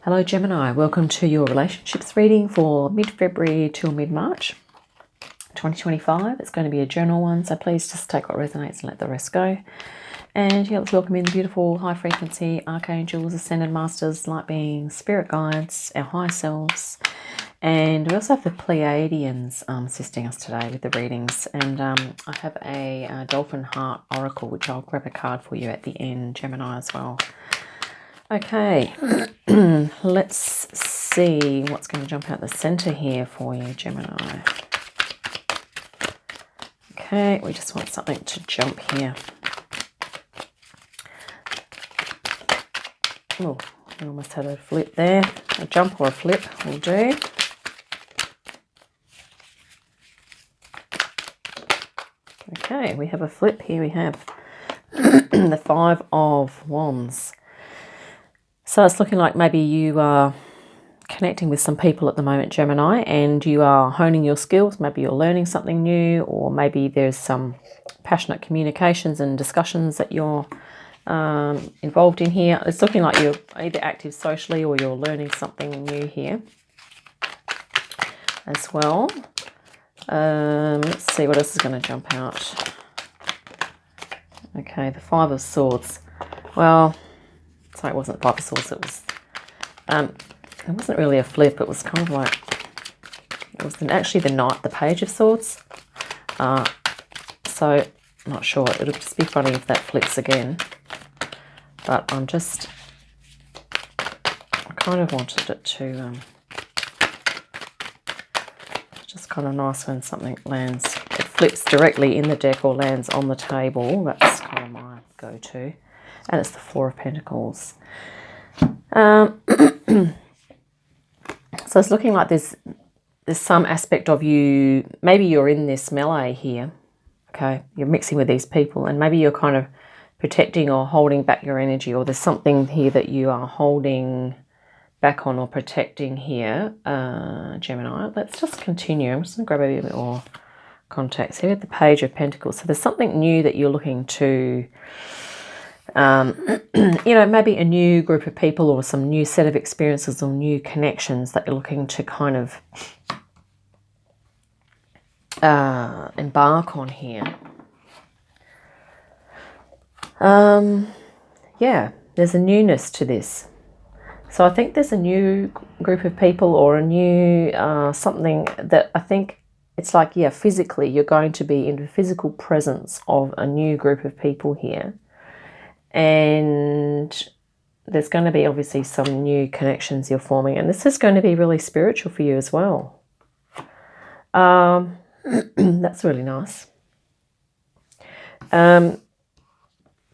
Hello Gemini, welcome to your relationships reading for mid-February till mid-March 2025. It's going to be a journal one, so please just take what resonates and let the rest go. And yeah, let's welcome in the beautiful high frequency archangels, ascended masters, light beings, spirit guides, our higher selves. And we also have the Pleiadians assisting us today with the readings. And I have a Dolphin Heart Oracle, which I'll grab a card for you at the end, Gemini, as well. Okay, let's see what's going to jump out the center here for you, Gemini. Okay, we just want something to jump here. Oh, I almost had a flip there. A jump or a flip will do. Okay, we have a flip here. We have the Five of Wands. So it's looking like maybe you are connecting with some people at the moment, Gemini, and you are honing your skills. Maybe you're learning something new, or maybe there's some passionate communications and discussions that you're involved in here. It's looking like you're either active socially or you're learning something new here as well. Let's see what else is going to jump out. Okay, the Five of Swords. Well, sorry, it wasn't Five of Swords. It was, it wasn't really a flip. It was kind of like, it was actually the Knight, the Page of Swords. So, I'm not sure. It'll just be funny if that flips again. But I kind of wanted it to, it's just kind of nice when something lands, it flips directly in the deck or lands on the table. That's kind of my go-to. And it's the Four of Pentacles. So it's looking like there's some aspect of you, maybe you're in this melee here, okay? You're mixing with these people, and maybe you're kind of protecting or holding back your energy, or there's something here that you are holding back on or protecting here, Gemini. Let's just continue. I'm just going to grab a bit more context here with the Page of Pentacles. So there's something new that you're looking to... you know, maybe a new group of people or some new set of experiences or new connections that you're looking to kind of embark on here. Yeah, there's a newness to this. So I think there's a new group of people or a new something that I think it's like, yeah, physically you're going to be in the physical presence of a new group of people here. And there's going to be obviously some new connections you're forming. And this is going to be really spiritual for you as well. That's really nice.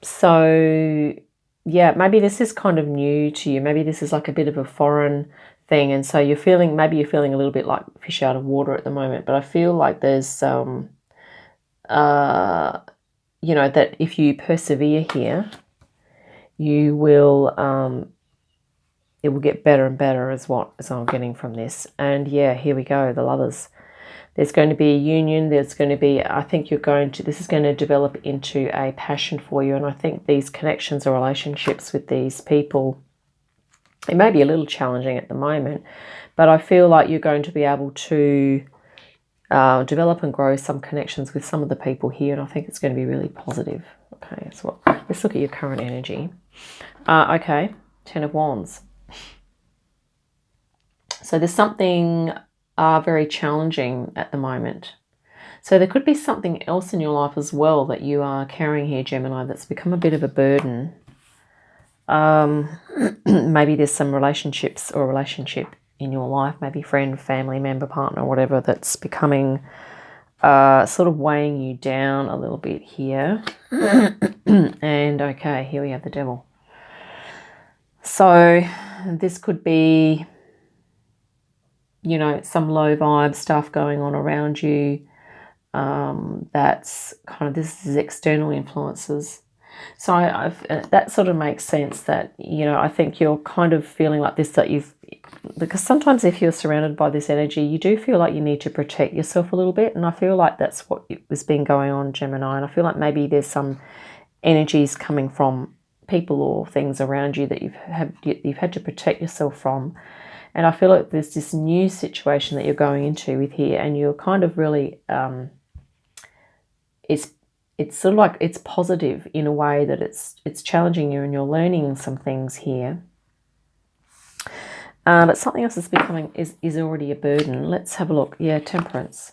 So, yeah, maybe this is kind of new to you. Maybe this is like a bit of a foreign thing. And so you're feeling, maybe you're feeling a little bit like fish out of water at the moment. But I feel like there's, you know, that if you persevere here, you will, it will get better and better as I'm getting from this. And yeah, here we go, the Lovers. There's going to be a union. There's going to be, I think this is going to develop into a passion for you. And I think these connections or relationships with these people, it may be a little challenging at the moment, but I feel like you're going to be able to develop and grow some connections with some of the people here. And I think it's going to be really positive. Okay, so let's look at your current energy. Okay, Ten of Wands. So there's something very challenging at the moment. So there could be something else in your life as well that you are carrying here, Gemini, that's become a bit of a burden. Maybe there's some relationships or relationship in your life, maybe friend, family member, partner, whatever, that's becoming sort of weighing you down a little bit here. And okay, here we have the Devil. So this could be, you know, some low vibe stuff going on around you. That's kind of, this is external influences. So that sort of makes sense that, you know, I think you're kind of feeling like this, that because sometimes if you're surrounded by this energy, you do feel like you need to protect yourself a little bit. And I feel like that's what has been going on, Gemini. And I feel like maybe there's some energies coming from people or things around you that you've had to protect yourself from. And I feel like there's this new situation that you're going into with here, and you're kind of really, it's sort of like it's positive in a way that it's challenging you and you're learning some things here. But something else is is already a burden. Let's have a look. Yeah, Temperance.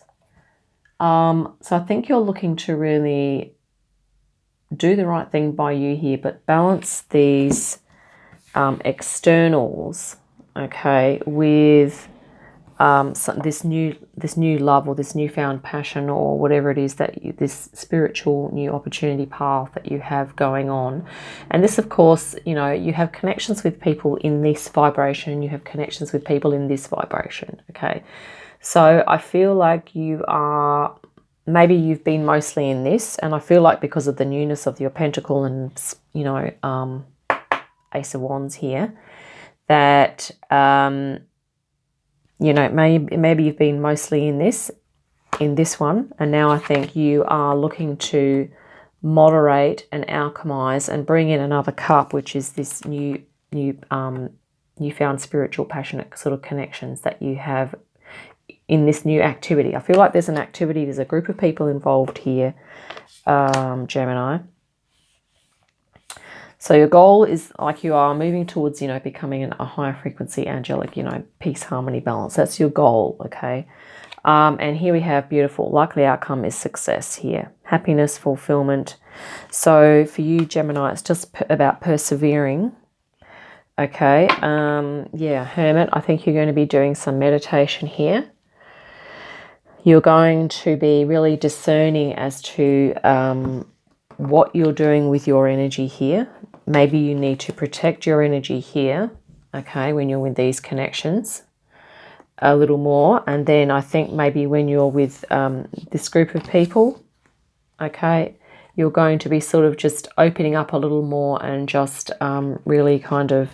So I think you're looking to really do the right thing by you here, but balance these externals, okay, with this new love or this newfound passion or whatever it is that this spiritual new opportunity path that you have going on. And this, of course, you know, you have connections with people in this vibration, you have connections with people in this vibration, okay? So I feel like maybe you've been mostly in this, and I feel like because of the newness of your Pentacle and, you know, Ace of Wands here, that you know, maybe you've been mostly in this one, and now I think you are looking to moderate and alchemize and bring in another cup, which is this newfound spiritual, passionate sort of connections that you have in this new activity. I feel like there's a group of people involved here, Gemini. So your goal is, like, you are moving towards, you know, becoming a higher frequency angelic, you know, peace, harmony, balance. That's your goal, okay? And here we have beautiful. Likely outcome is success here. Happiness, fulfillment. So for you, Gemini, it's just about persevering, okay? Yeah, Hermit, I think you're going to be doing some meditation here. You're going to be really discerning as to what you're doing with your energy here. Maybe you need to protect your energy here, okay, when you're with these connections a little more. And then I think maybe when you're with this group of people, okay, you're going to be sort of just opening up a little more and just really kind of,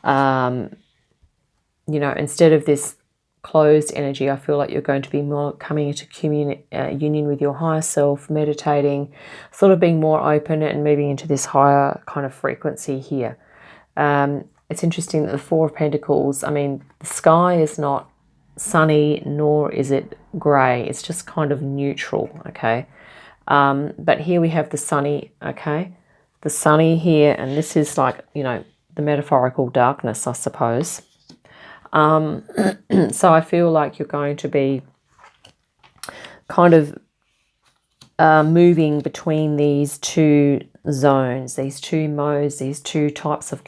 you know, instead of this closed energy, I feel like you're going to be more coming into union with your higher self, meditating, sort of being more open and moving into this higher kind of frequency here. It's interesting that the Four of Pentacles, I mean, the sky is not sunny nor is it grey. It's just kind of neutral, okay? But here we have the sunny, okay? The sunny here, and this is like, you know, the metaphorical darkness, I suppose. So I feel like you're going to be kind of moving between these two zones, these two modes, these two types of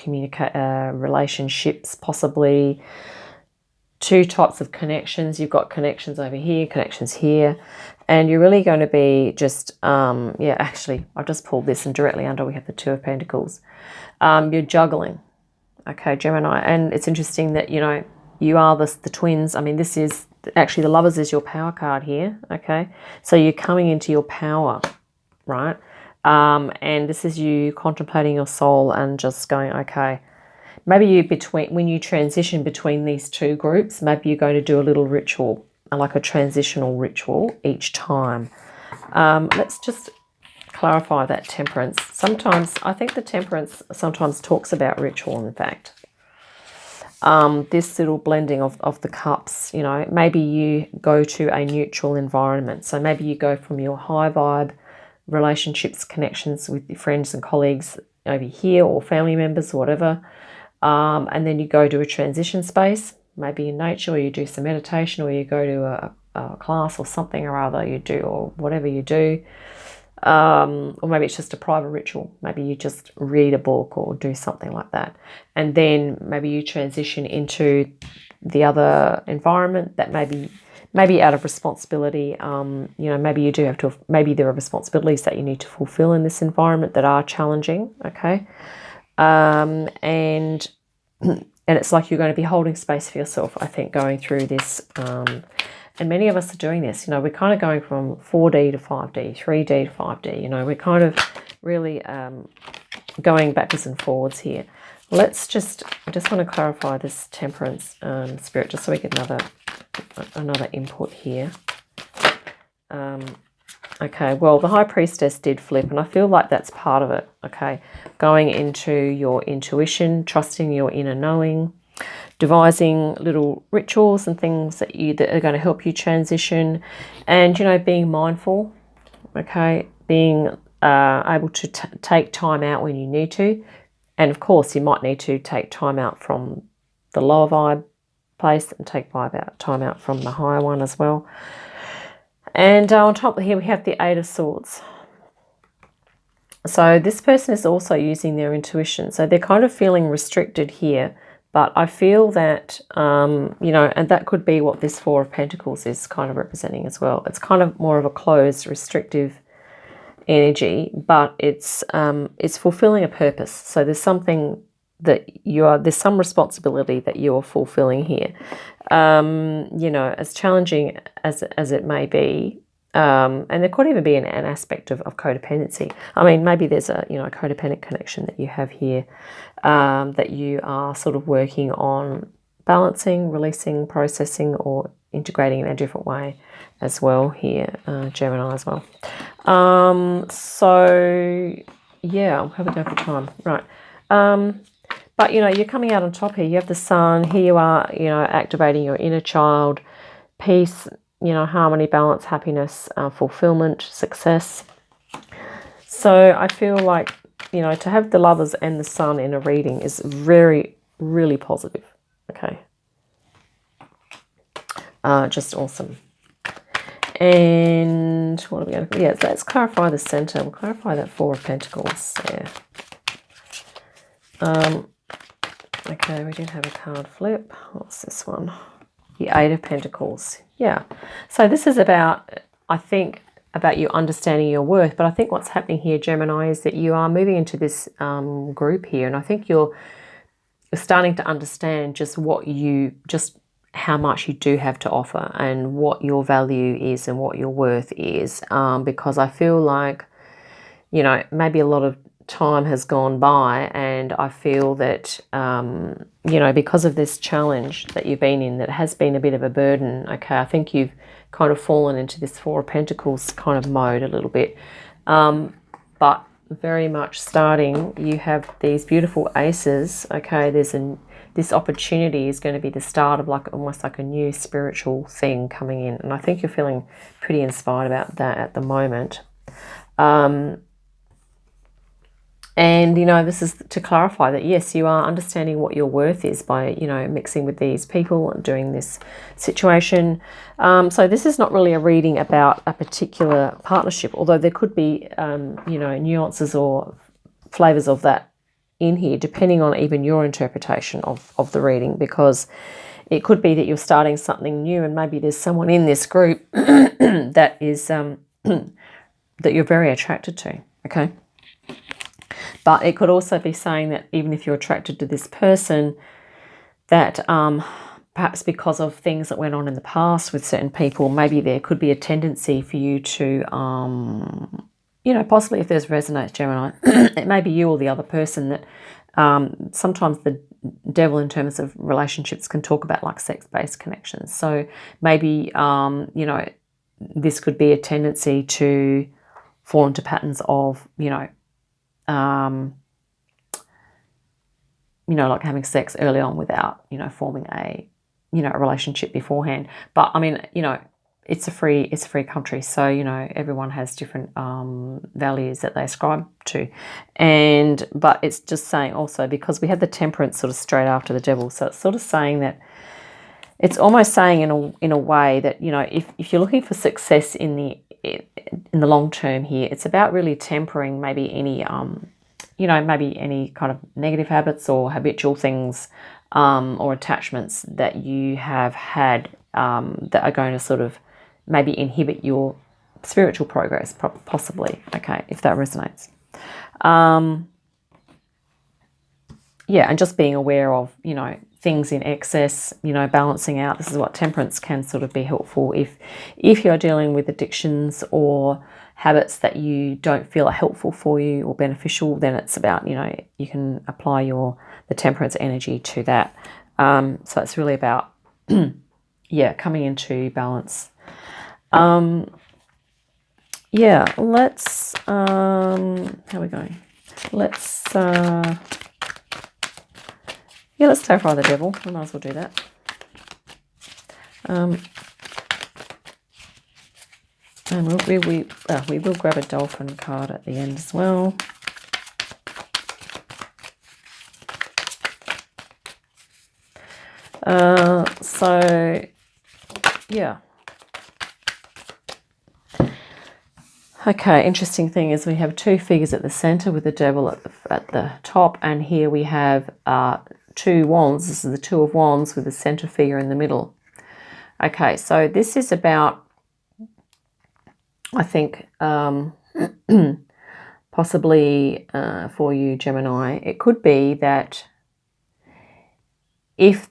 relationships, possibly two types of connections. You've got connections over here, connections here, and you're really going to be just, yeah, actually, I've just pulled this, and directly under we have the Two of Pentacles. You're juggling. Okay, Gemini, and it's interesting that, you know, you are the twins. I mean, this is actually the Lovers is your power card here, okay? So you're coming into your power, right? And this is you contemplating your soul and just going, okay, maybe when you transition between these two groups, maybe you're going to do a little ritual, like a transitional ritual each time. Let's just clarify that Temperance. Sometimes, I think the Temperance sometimes talks about ritual, in fact. This little blending of the cups, you know, maybe you go to a neutral environment. So maybe you go from your high vibe relationships, connections with your friends and colleagues over here, or family members or whatever, and then you go to a transition space, maybe in nature, or you do some meditation, or you go to a class or something or other you do, or whatever you do. Or maybe it's just a private ritual. Maybe you just read a book or do something like that. And then maybe you transition into the other environment that maybe out of responsibility. You know, maybe you do have to, maybe there are responsibilities that you need to fulfill in this environment that are challenging, okay? And it's like you're going to be holding space for yourself, I think, going through this. And many of us are doing this. You know, we're kind of going from 4D to 5D, 3D to 5D. You know, we're kind of really going backwards and forwards here. I just want to clarify this Temperance spirit, just so we get another input here. Okay, well, the High Priestess did flip, and I feel like that's part of it, okay? Going into your intuition, trusting your inner knowing, devising little rituals and things that are going to help you transition, and, you know, being mindful, okay? Being able to take time out when you need to. And, of course, you might need to take time out from the lower vibe place and take time out from the higher one as well. And on top of here, we have the Eight of Swords. So this person is also using their intuition. So they're kind of feeling restricted here. But I feel that, you know, and that could be what this Four of Pentacles is kind of representing as well. It's kind of more of a closed, restrictive energy, but it's fulfilling a purpose. So there's something that there's some responsibility that you're fulfilling here. You know, as challenging as it may be, and there could even be an aspect of codependency. I mean, maybe there's a, you know, a codependent connection that you have here, that you are sort of working on balancing, releasing, processing, or integrating in a different way as well here, Gemini as well. So yeah, how we go for time, right? But, you know, you're coming out on top here. You have the Sun. Here you are, you know, activating your inner child, peace, you know, harmony, balance, happiness, fulfillment, success. So I feel like, you know, to have the Lovers and the Sun in a reading is really positive. Okay. Just awesome. And what are we going to... Yeah, let's clarify the center. We'll clarify that Four of Pentacles. Yeah. Okay, we did have a card flip. What's this one? The Eight of Pentacles. Yeah. So this is about, I think, about you understanding your worth. But I think what's happening here, Gemini, is that you are moving into this group here. And I think you're starting to understand just how much you do have to offer and what your value is and what your worth is. Because I feel like, you know, maybe a lot of time has gone by, and I feel that, you know, because of this challenge that you've been in, that has been a bit of a burden, okay, I think you've kind of fallen into this Four of Pentacles kind of mode a little bit. But very much starting, you have these beautiful aces, okay, this opportunity is going to be the start of like almost like a new spiritual thing coming in, and I think you're feeling pretty inspired about that at the moment. And, you know, this is to clarify that, yes, you are understanding what your worth is by, you know, mixing with these people and doing this situation. So this is not really a reading about a particular partnership, although there could be, you know, nuances or flavors of that in here, depending on even your interpretation of the reading, because it could be that you're starting something new and maybe there's someone in this group that is, that you're very attracted to, okay? But it could also be saying that even if you're attracted to this person, that perhaps because of things that went on in the past with certain people, maybe there could be a tendency for you to, you know, possibly if there's resonance, Gemini, it may be you or the other person that sometimes the devil in terms of relationships can talk about like sex-based connections. So maybe, you know, this could be a tendency to fall into patterns of, you know, like having sex early on without, you know, forming a, you know, a relationship beforehand. But I mean, you know, it's a free country, so, you know, everyone has different values that they ascribe to, but it's just saying also, because we had the Temperance sort of straight after the Devil, so it's sort of saying that, it's almost saying in a way that, you know, if you're looking for success in the long term here, it's about really tempering maybe any, you know, maybe any kind of negative habits or habitual things or attachments that you have had that are going to sort of maybe inhibit your spiritual progress, possibly, okay, if that resonates. Yeah, and just being aware of, you know, things in excess, you know, balancing out. This is what Temperance can sort of be helpful if you're dealing with addictions or habits that you don't feel are helpful for you or beneficial. Then it's about, you know, you can apply the Temperance energy to that. So it's really about yeah, coming into balance. yeah, let's, how are we going? Let's, yeah, let's clarify the devil. We might as well do that. And we will grab a dolphin card at the end as well. So, yeah. Okay, interesting thing is we have two figures at the center with the devil at the top, and here we have two wands. This is the Two of Wands with the center figure in the middle. Okay, so this is about, I think, possibly for you, Gemini, it could be that if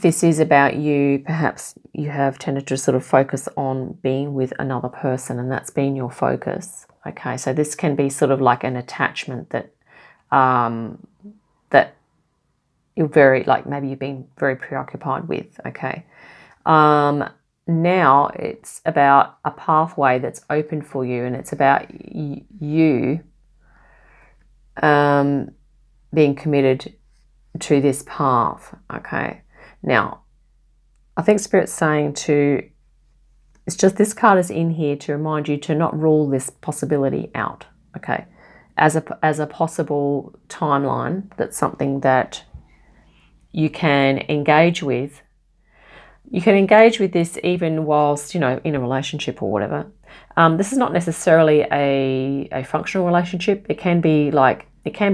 this is about you, perhaps you have tended to sort of focus on being with another person, and that's been your focus. Okay, so this can be sort of like an attachment that that you're very, like, maybe you've been very preoccupied with. Okay, now it's about a pathway that's open for you, and it's about you being committed to this path. Okay, now I think Spirit's saying it's just, this card is in here to remind you to not rule this possibility out. Okay, as a possible timeline, that's something that you can engage with. You can engage with this even whilst, in a relationship or whatever. This is not necessarily a functional relationship. It can be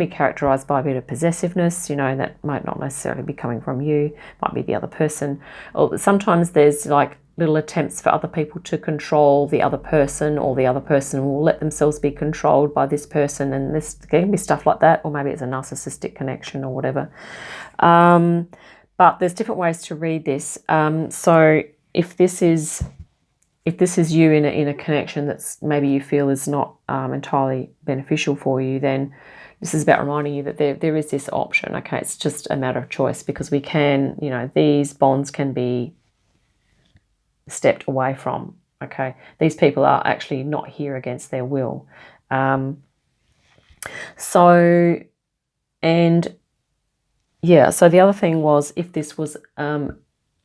characterized by a bit of possessiveness, that might not necessarily be coming from you, might be the other person. Or sometimes there's like little attempts for other people to control the other person, or the other person will let themselves be controlled by this person, and this can be stuff like that, or maybe it's a narcissistic connection or whatever. But there's different ways to read this. So if this is you in a connection that's maybe you feel is not entirely beneficial for you, then this is about reminding you that there is this option. Okay, it's just a matter of choice, because we can, these bonds can be stepped away from. Okay, these people are actually not here against their will. So the other thing was, if this was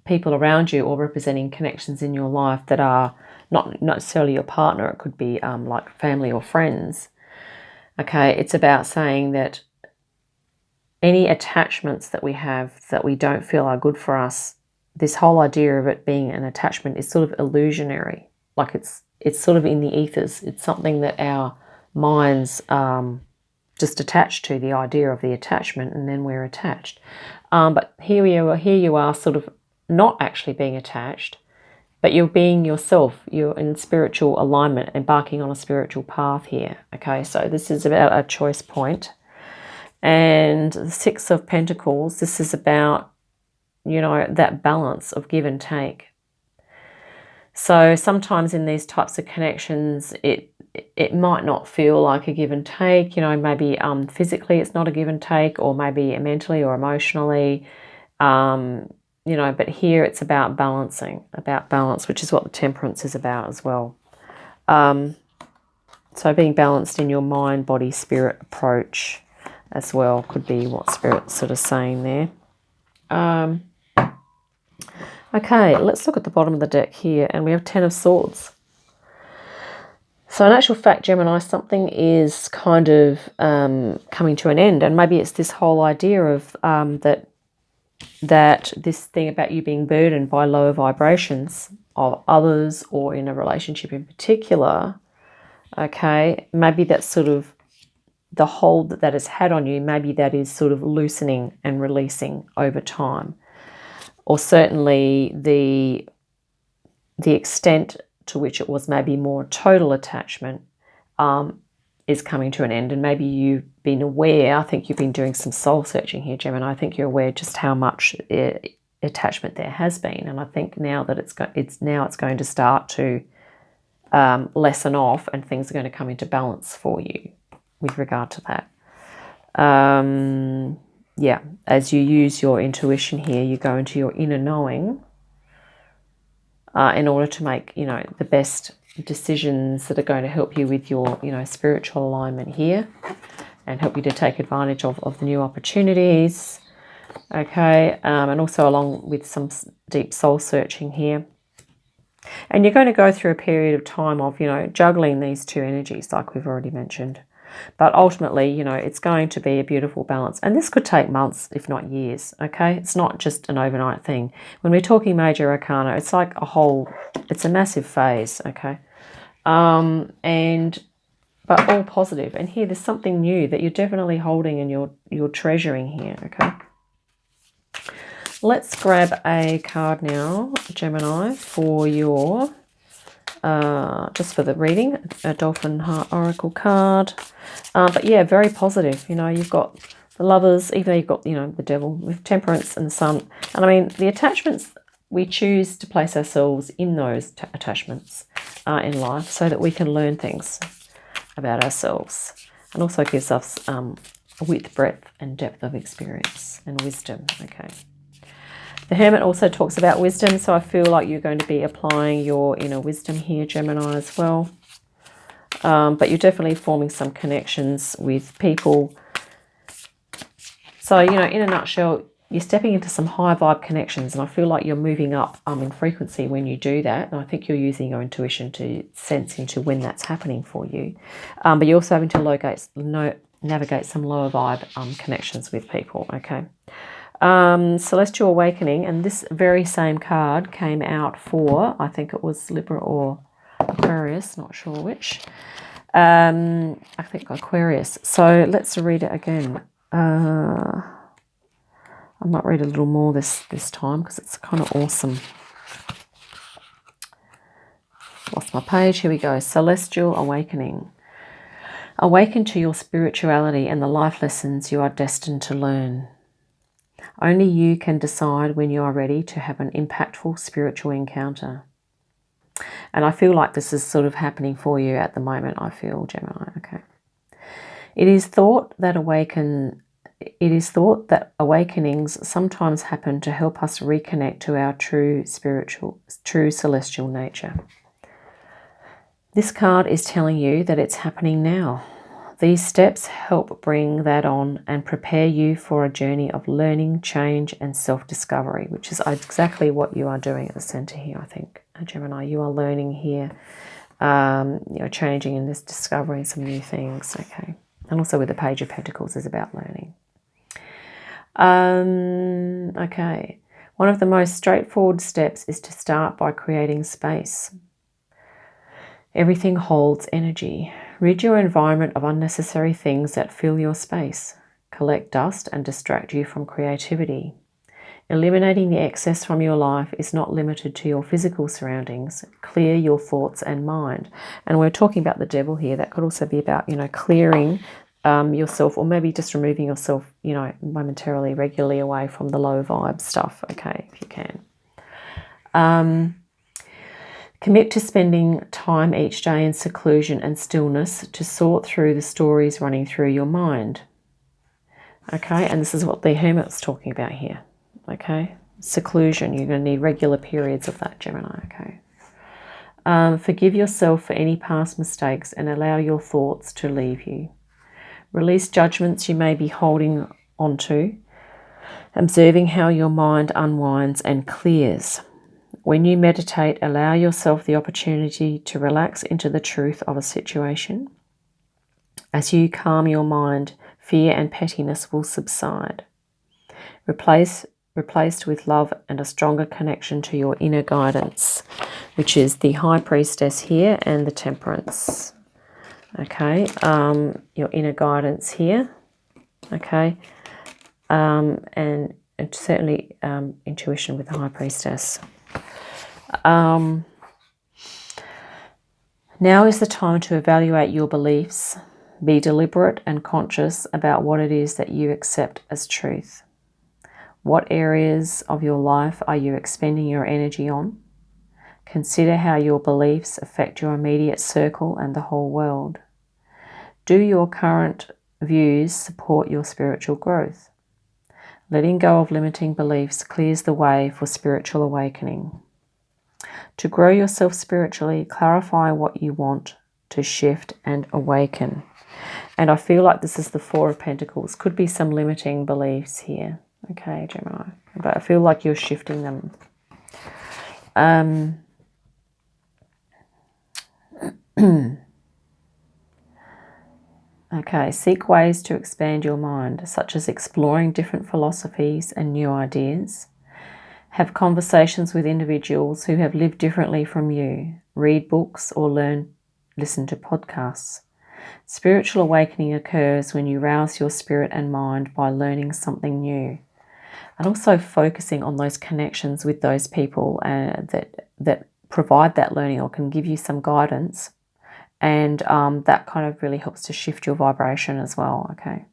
people around you or representing connections in your life that are not necessarily your partner, it could be like family or friends. Okay, it's about saying that any attachments that we have that we don't feel are good for us, this whole idea of it being an attachment is sort of illusionary. Like it's sort of in the ethers. It's something that our minds just attached to, the idea of the attachment, and then we're attached. But here you are sort of not actually being attached, but you're being yourself. You're in spiritual alignment, embarking on a spiritual path here. Okay, so this is about a choice point. And the Six of Pentacles, this is about, that balance of give and take. So sometimes in these types of connections, it might not feel like a give and take, maybe physically it's not a give and take, or maybe mentally or emotionally, but here it's about balance, which is what the Temperance is about as well. So being balanced in your mind, body, spirit approach as well could be what Spirit's sort of saying there. Okay, let's look at the bottom of the deck here, and we have Ten of Swords. So in actual fact, Gemini, something is kind of coming to an end, and maybe it's this whole idea of that this thing about you being burdened by lower vibrations of others, or in a relationship in particular. Okay, maybe that's sort of the hold that has had on you. Maybe that is sort of loosening and releasing over time, or certainly the extent to which it was maybe more total attachment is coming to an end. And maybe you've been aware, I think you've been doing some soul searching here, Gemini. I think you're aware just how much attachment there has been, and I think now that it's going to start to lessen off, and things are going to come into balance for you with regard to that. As you use your intuition here, you go into your inner knowing in order to make the best decisions that are going to help you with your, spiritual alignment here and help you to take advantage of the new opportunities. Okay, and also along with some deep soul searching here. And you're going to go through a period of time of, juggling these two energies like we've already mentioned. But ultimately, it's going to be a beautiful balance. And this could take months, if not years, okay? It's not just an overnight thing. When we're talking major arcana, it's like it's a massive phase, okay? But all positive. And here, there's something new that you're definitely holding and you're treasuring here, okay? Let's grab a card now, Gemini, for your, just for the reading, a Dolphin Heart Oracle card. But yeah, very positive. You've got the Lovers, even though you've got, the Devil with Temperance and the Sun. And I mean, the attachments, we choose to place ourselves in those attachments in life so that we can learn things about ourselves. And also gives us width, breadth, and depth of experience and wisdom, okay? The Hermit also talks about wisdom, so I feel like you're going to be applying your inner wisdom here, Gemini, as well. But you're definitely forming some connections with people. So, in a nutshell, you're stepping into some high vibe connections, and I feel like you're moving up in frequency when you do that. And I think you're using your intuition to sense into when that's happening for you. But you're also having to navigate some lower vibe connections with people, okay? Celestial Awakening, and this very same card came out for, I think it was Libra or Aquarius, not sure which. I think Aquarius. So let's read it again. I might read a little more this time because it's kind of awesome. Lost my page. Here we go. Celestial Awakening. Awaken to your spirituality and the life lessons you are destined to learn. Only you can decide when you are ready to have an impactful spiritual encounter. And I feel like this is sort of happening for you at the moment, I feel, Gemini, okay? It is thought that awakenings sometimes happen to help us reconnect to our true celestial nature. This card is telling you that it's happening now. These steps help bring that on and prepare you for a journey of learning, change, and self-discovery, which is exactly what you are doing at the center here, I think, Gemini. You are learning here, changing and just discovering some new things, okay? And also with the Page of Pentacles is about learning. Okay. One of the most straightforward steps is to start by creating space. Everything holds energy. Rid your environment of unnecessary things that fill your space. Collect dust and distract you from creativity. Eliminating the excess from your life is not limited to your physical surroundings. Clear your thoughts and mind. And we're talking about the Devil here. That could also be about, clearing yourself, or maybe just removing yourself, momentarily, regularly away from the low vibe stuff, okay, if you can. Commit to spending time each day in seclusion and stillness to sort through the stories running through your mind. Okay, and this is what the Hermit's talking about here. Okay, seclusion. You're going to need regular periods of that, Gemini. Okay. Forgive yourself for any past mistakes and allow your thoughts to leave you. Release judgments you may be holding onto, observing how your mind unwinds and clears. When you meditate, allow yourself the opportunity to relax into the truth of a situation. As you calm your mind, fear and pettiness will subside. Replaced with love and a stronger connection to your inner guidance, which is the High Priestess here and the Temperance. Okay, your inner guidance here. Okay, and certainly intuition with the High Priestess. Now is the time to evaluate your beliefs. Be deliberate and conscious about what it is that you accept as truth. What areas of your life are you expending your energy on? Consider how your beliefs affect your immediate circle and the whole world. Do your current views support your spiritual growth? Letting go of limiting beliefs clears the way for spiritual awakening. To grow yourself spiritually, clarify what you want to shift and awaken. And I feel like this is the Four of Pentacles. Could be some limiting beliefs here. Okay, Gemini. But I feel like you're shifting them. Okay, seek ways to expand your mind, such as exploring different philosophies and new ideas. Have conversations with individuals who have lived differently from you. Read books or listen to podcasts. Spiritual awakening occurs when you rouse your spirit and mind by learning something new. And also focusing on those connections with those people that provide that learning or can give you some guidance. And that kind of really helps to shift your vibration as well, okay?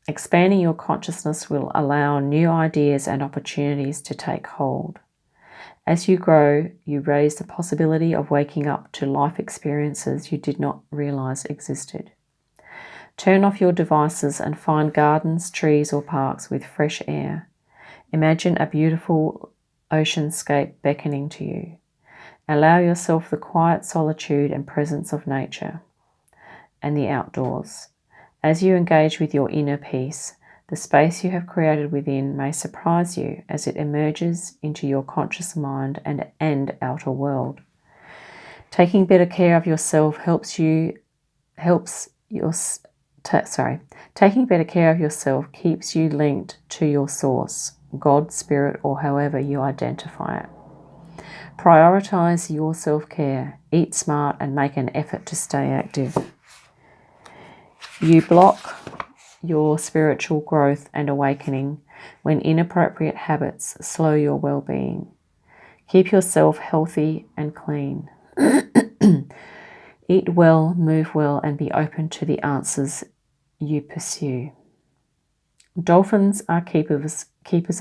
Expanding your consciousness will allow new ideas and opportunities to take hold. As you grow, you raise the possibility of waking up to life experiences you did not realize existed. Turn off your devices and find gardens, trees, or parks with fresh air. Imagine a beautiful oceanscape beckoning to you. Allow yourself the quiet solitude and presence of nature and the outdoors. As you engage with your inner peace, the space you have created within may surprise you as it emerges into your conscious mind and outer world. Taking better care of yourself Taking better care of yourself keeps you linked to your source, God, spirit, or however you identify it. Prioritize your self-care, eat smart, and make an effort to stay active. You block your spiritual growth and awakening when inappropriate habits slow your well-being. Keep yourself healthy and clean. Eat well, move well, and be open to the answers you pursue. Dolphins are keepers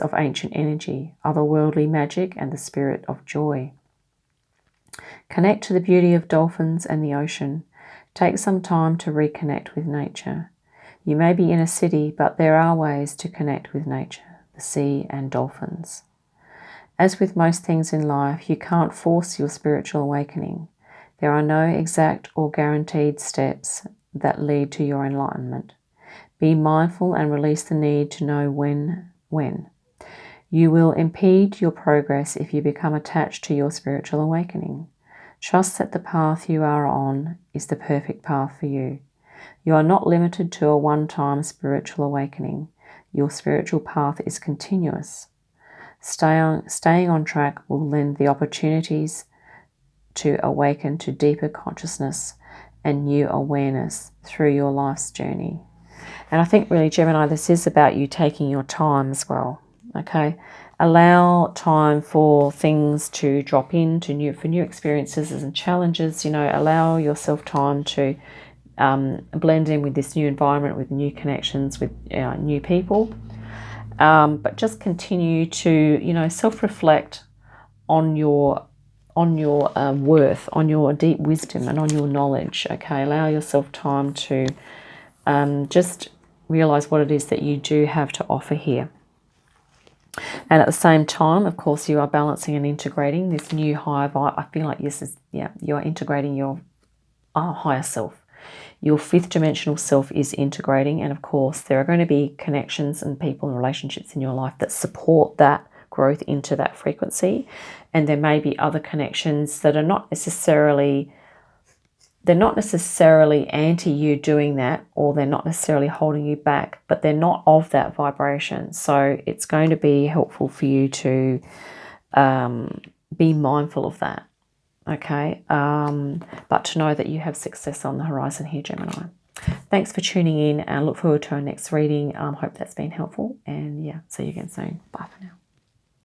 of ancient energy, otherworldly magic, and the spirit of joy. Connect to the beauty of dolphins and the ocean. Take some time to reconnect with nature. You may be in a city, but there are ways to connect with nature, the sea, and dolphins. As with most things in life, you can't force your spiritual awakening. There are no exact or guaranteed steps that lead to your enlightenment. Be mindful and release the need to know when. You will impede your progress if you become attached to your spiritual awakening. Trust that the path you are on is the perfect path for you. You are not limited to a one-time spiritual awakening. Your spiritual path is continuous. Staying on track will lend the opportunities to awaken to deeper consciousness and new awareness through your life's journey. And I think really, Gemini, this is about you taking your time as well, okay? Allow time for things to drop in, for new experiences and challenges. Allow yourself time to blend in with this new environment, with new connections, with new people. But just continue to, self-reflect on your worth, on your deep wisdom, and on your knowledge. Okay, allow yourself time to just realize what it is that you do have to offer here. And at the same time, of course, you are balancing and integrating this new higher vibe. I feel like you are integrating your higher self. Your fifth dimensional self is integrating, and of course, there are going to be connections and people and relationships in your life that support that growth into that frequency. And there may be other connections that are not necessarily anti you doing that, or they're not necessarily holding you back, but they're not of that vibration. So it's going to be helpful for you to be mindful of that, okay? But to know that you have success on the horizon here, Gemini. Thanks for tuning in, and I look forward to our next reading. Hope that's been helpful, and yeah, see you again soon. Bye for now.